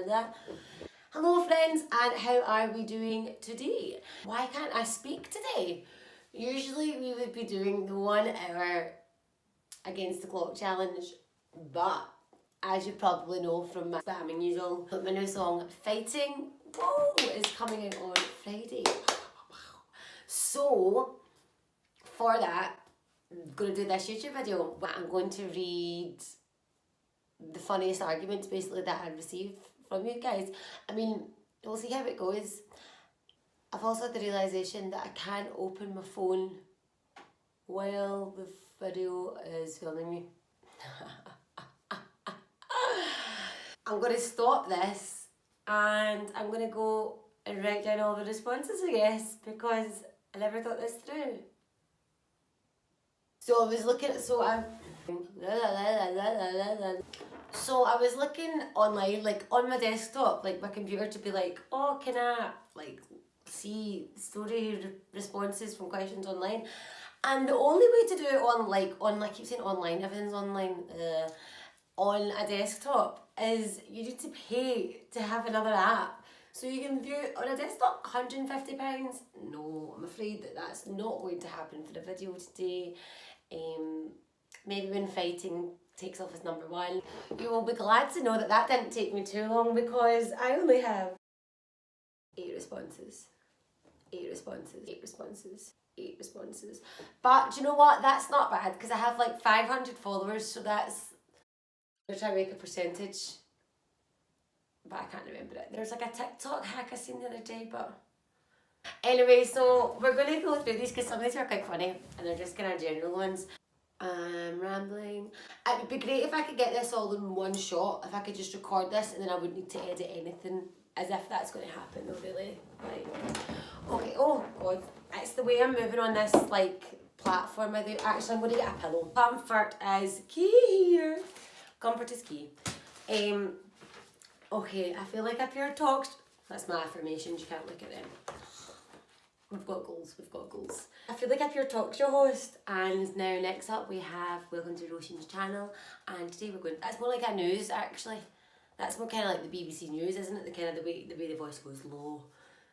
that. Hello friends, and how are we doing today? Why can't I speak today? Usually we would be doing the 1 hour against the clock challenge, but as you probably know from my spamming usual, my new song Fighting is coming out on Friday. So for that, I'm going to do this YouTube video, but I'm going to read the funniest arguments basically that I received from you guys. I mean, we'll see how it goes. I've also had the realisation that I can't open my phone while the video is filming me. I'm going to stop this and I'm going to go and write down all the responses, I guess, because I never thought this through. So I was looking at, so I was looking online, like on my desktop, like my computer, to be like, oh, can I like see story responses from questions online? And the only way to do it I keep saying online, everything's online, on a desktop is you need to pay to have another app. So you can view it on a desktop, £150. No, I'm afraid that that's not going to happen for the video today. Maybe when Fighting takes off as number 1. You will be glad to know that that didn't take me too long because I only have 8 responses. 8 responses. 8 responses. 8 responses. But do you know what? That's not bad because I have like 500 followers, so that's... I'm trying to make a percentage, but I can't remember it. There's like a TikTok hack I seen the other day, but... Anyway, so we're going to go through these because some of these are quite funny and they're just kind of general ones. I'm rambling. It would be great if I could get this all in one shot, if I could just record this and then I wouldn't need to edit anything, as if that's going to happen though, really. Like, okay, oh god, it's the way I'm moving on this like platform. Actually, I'm going to get a pillow. Comfort is key here. Comfort is key. Okay, I feel like if you're talked, that's my affirmations, you can't look at them. We've got goals, we've got goals. I feel like if you're talk show host, and now next up we have Welcome to Roisin's channel, and today we're going, that's more like a news actually. That's more kind of like the BBC News, isn't it? The kind of the way the voice goes low.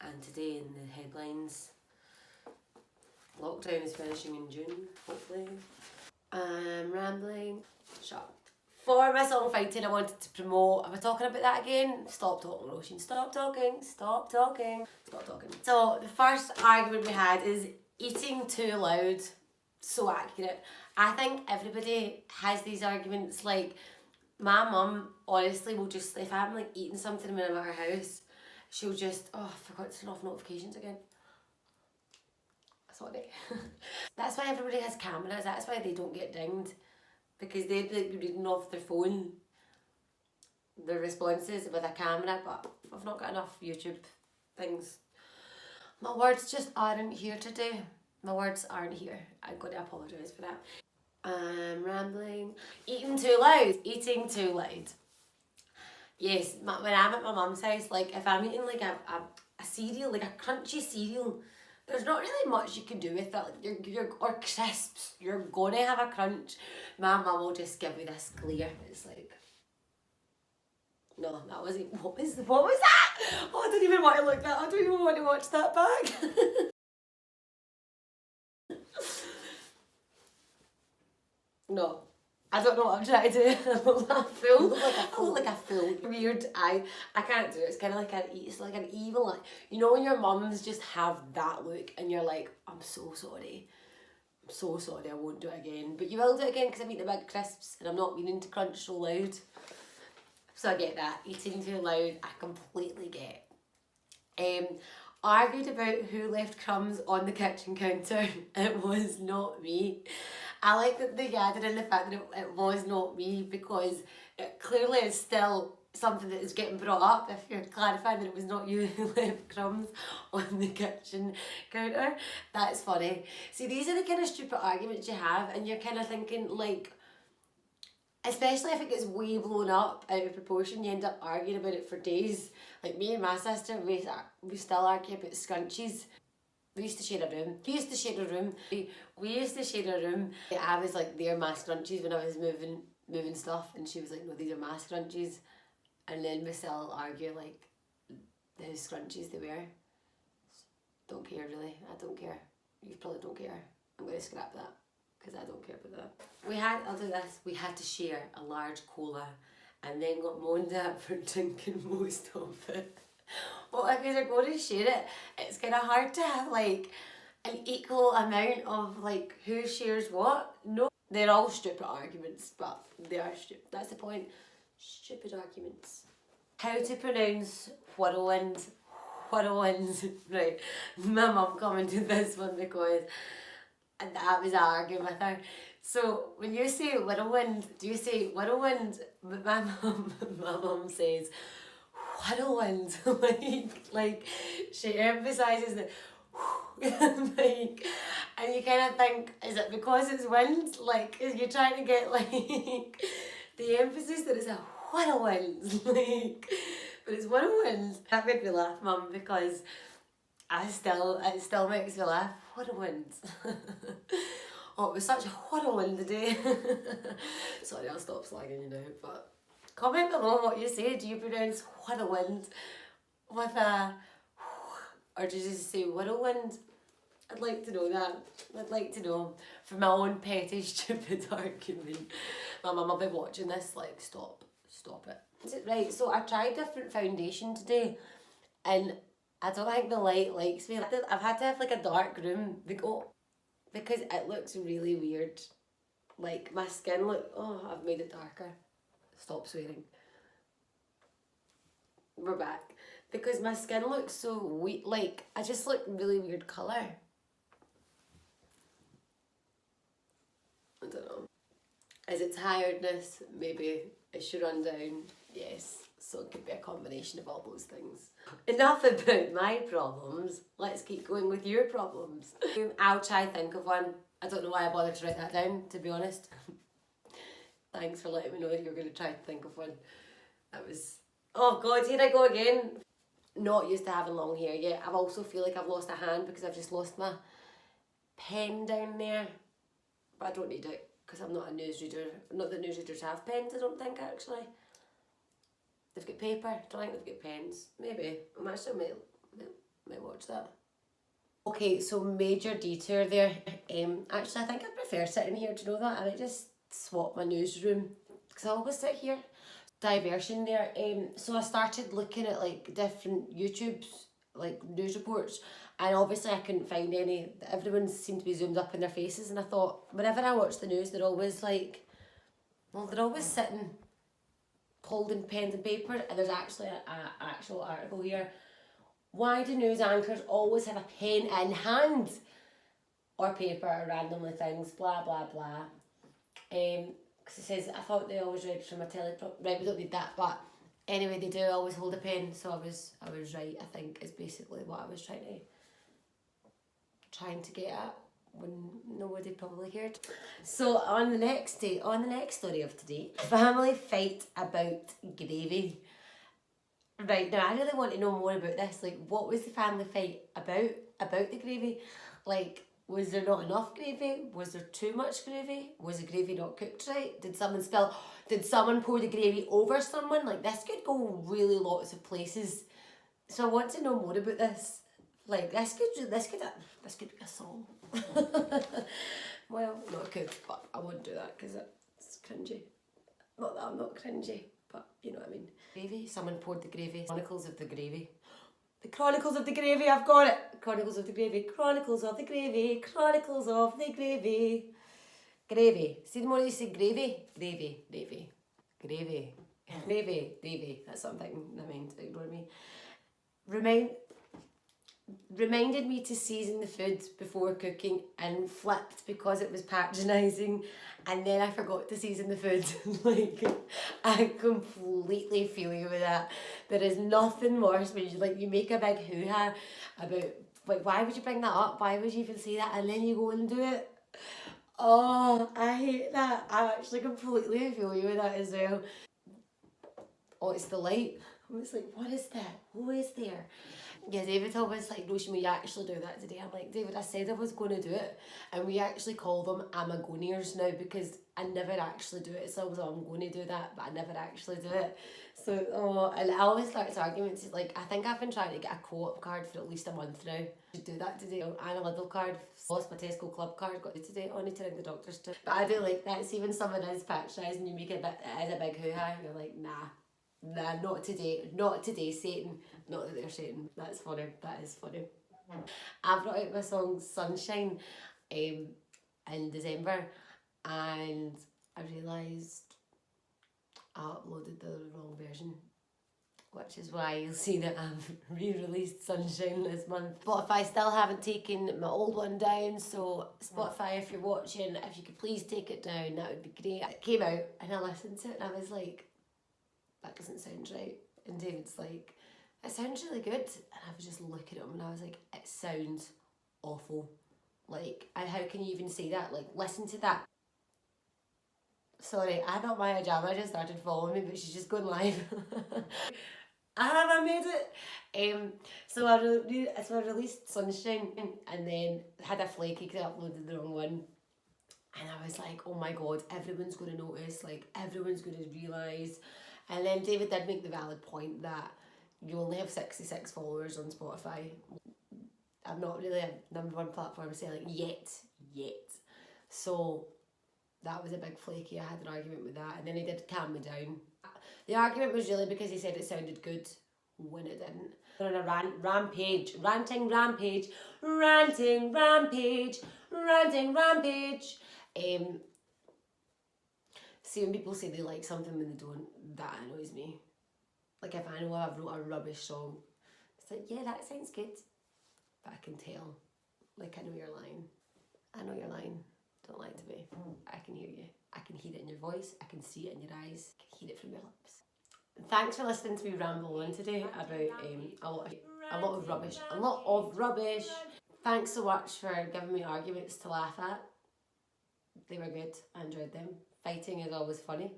And today in the headlines, lockdown is finishing in June, hopefully. I'm rambling. Shut up. For my song Fighting, I wanted to promote, am I talking about that again? Stop talking, Roisin. Stop talking, stop talking, stop talking. So the first argument we had is eating too loud. So accurate. I think everybody has these arguments. Like, my mum honestly will just, if I'm like eating something when I'm at her house, she'll just, oh, I forgot to turn off notifications again. Sorry. That's why everybody has cameras, that's why they don't get dinged. Because they'd like be reading off their phone the responses with a camera, but I've not got enough YouTube things. My words just aren't here today. My words aren't here. I'm going to apologise for that. I'm rambling. Eating too loud. Eating too loud. Yes, when I'm at my mum's house, like if I'm eating like a cereal, like a crunchy cereal, there's not really much you can do with that. Like or crisps, you're gonna have a crunch. My mum will just give me this glare. It's like, no, that wasn't. What was that? Oh, I don't even want to look that. I don't even want to watch that back. No, I don't know what I'm trying to do. I look like a fool. I look like a fool. Weird eye. I can't do it. It's kind of like it's like an evil eye. You know when your mums just have that look and you're like, I'm so sorry. I'm so sorry, I won't do it again. But you will do it again because I'm eating a bag of crisps and I'm not meaning to crunch so loud. So I get that. Eating too loud, I completely get. Argued about who left crumbs on the kitchen counter. It was not me. I like that they added in the fact that it was not me because it clearly is still something that is getting brought up if you're clarifying that it was not you who left crumbs on the kitchen counter. That's funny. See, these are the kind of stupid arguments you have and you're kind of thinking like, especially if it gets way blown up out of proportion, you end up arguing about it for days. Like me and my sister, we still argue about scrunchies. We used to share a room. We used to share a room. I was like, they're my scrunchies when I was moving stuff, and she was like, no, these are my scrunchies. And then we still argue like the scrunchies they wear. Don't care really, I don't care. You probably don't care. I'm going to scrap that because I don't care about that. I'll do this, we had to share a large cola and then got moaned at for drinking most of it. Well, if you're going to share it, it's kind of hard to have like an equal amount of like who shares what. No, they're all stupid arguments, but they are stupid. That's the point. Stupid arguments. How to pronounce whirlwind. Whirlwind. Right. My mum commented this one because I was arguing with her. So when you say whirlwind, do you say whirlwind? But my mum says whirlwind. like she emphasises that. Like, and you kind of think, is it because it's wind? Like, is you trying to get like the emphasis that it's a whirlwind, like, but it's whirlwind. That made me laugh, Mum, because it still makes me laugh. Whirlwind. Oh, it was such a whirlwind today. Sorry, I'll stop slagging you now, but comment below what you say. Do you pronounce whirlwind with a, or do you just say whirlwind? I'd like to know that. I'd like to know for my own petty stupid argument. My mum will be watching this like, stop it. Right, so I tried different foundation today and I don't think the light likes me. I've had to have like a dark room because it looks really weird. Like my skin I've made it darker. Stop swearing. We're back. Because my skin looks so weak, like I just look really weird colour. I don't know. Is it tiredness? Maybe it should run down. Yes. So it could be a combination of all those things. Enough about my problems. Let's keep going with your problems. I'll try think of one. I don't know why I bothered to write that down, to be honest. Thanks for letting me know that you were going to try to think of one. That was... Oh God, here I go again. Not used to having long hair yet. I also feel like I've lost a hand because I've just lost my pen down there. But I don't need it because I'm not a newsreader. Not that newsreaders have pens, I don't think, actually. They've got paper. I don't think they've got pens. Maybe. I actually might watch that. Okay, so major detour there. Actually, I think I prefer sitting here, do you know that? I might just swap my newsroom because I always sit here. Diversion there. So I started looking at like different YouTubes, like news reports, and obviously I couldn't find any. Everyone seemed to be zoomed up in their faces, and I thought whenever I watch the news, they're always like, well, they're always sitting holding pens and paper, and there's actually an actual article here. Why do news anchors always have a pen in hand or paper or randomly things? Blah blah blah. Because it says, I thought they always read from a right, we don't need that, but anyway, they do always hold a pen, so I was right, I think, is basically what I was trying to get at when nobody probably cared. So on the next story of today, family fight about gravy. Right, now I really want to know more about this, like what was the family fight about the gravy? Like, was there not enough gravy? Was there too much gravy? Was the gravy not cooked right? Did someone pour the gravy over someone? Like, this could go really lots of places. So I want to know more about this. Like, this could be a song. Well, not could, but I won't do that because it's cringy. Not that I'm not cringy, but you know what I mean. Gravy, someone poured the gravy. Chronicles of the Gravy. The Chronicles of the Gravy, I've got it. Chronicles of the Gravy, Chronicles of the Gravy, Chronicles of the Gravy. Gravy. See the more you say gravy? Gravy, gravy, gravy, gravy, gravy. That's something I mean, ignore me. Reminded me to season the food before cooking and flipped because it was patronising, and then I forgot to season the food. Like, I completely feel you with that. There is nothing worse when you make a big hoo-ha about, like, why would you bring that up? Why would you even say that? And then you go and do it. Oh, I hate that. I actually completely feel you with that as well. Oh, it's the light. I was like, what is that? Who is there? Yeah, David always like, Roisin, we actually do that today. I'm like, David, I said I was going to do it. And we actually call them Amazonians now because I never actually do it. So I'm going to do that, but I never actually do it. And I always start to arguments. It's like, I think I've been trying to get a co-op card for at least a month now. I should do that today. And a Lidl card. Lost my Tesco Club card. Got it today. I need to ring the doctors too. But I do like that. It's even someone is patronising, you make it as a big hoo-ha. You're like, nah, not today. Not today, Satan. Not that they're Satan. That's funny. That is funny. I brought out my song Sunshine in December, and I realised I uploaded the wrong version, which is why you'll see that I've re-released Sunshine this month. Spotify still haven't taken my old one down, so Spotify, if you're watching, if you could please take it down, that would be great. It came out and I listened to it and I was like, that doesn't sound right. And David's like, it sounds really good. And I was just looking at him and I was like, it sounds awful. Like, and how can you even say that? Like, listen to that. Sorry, I thought Maya Jama just started following me, but she's just going live. I made it. So I released Sunshine and then had a flaky because I uploaded the wrong one. And I was like, oh my god, everyone's going to notice, like, everyone's going to realise. And then David did make the valid point that you only have 66 followers on Spotify. I'm not really a #1 platform selling yet. So that was a big flaky. I had an argument with that, and then he did calm me down. The argument was really because he said it sounded good when it didn't. On a ranting rampage. See, when people say they like something when they don't, that annoys me. Like, if I know I've wrote a rubbish song, it's like, yeah, that sounds good, but I can tell. Like, I know you're lying. Don't lie to me. I can hear you. I can hear it in your voice. I can see it in your eyes. I can hear it from your lips. Thanks for listening to me ramble on today about a lot of rubbish. Thanks so much for giving me arguments to laugh at. They were good. I enjoyed them. Fighting is always funny.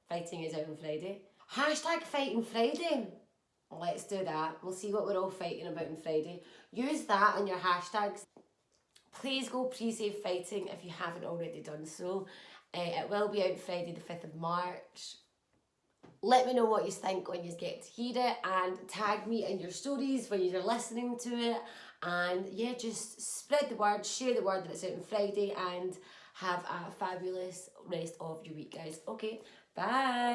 Fighting is out on Friday. Hashtag Fighting Friday. Let's do that. We'll see what we're all fighting about on Friday. Use that in your hashtags. Please go pre-save Fighting if you haven't already done so. It will be out Friday the 5th of March. Let me know what you think when you get to hear it, and tag me in your stories when you're listening to it. And yeah, just spread the word, share the word that it's out on Friday, and have a fabulous rest of your week, guys. Okay, bye.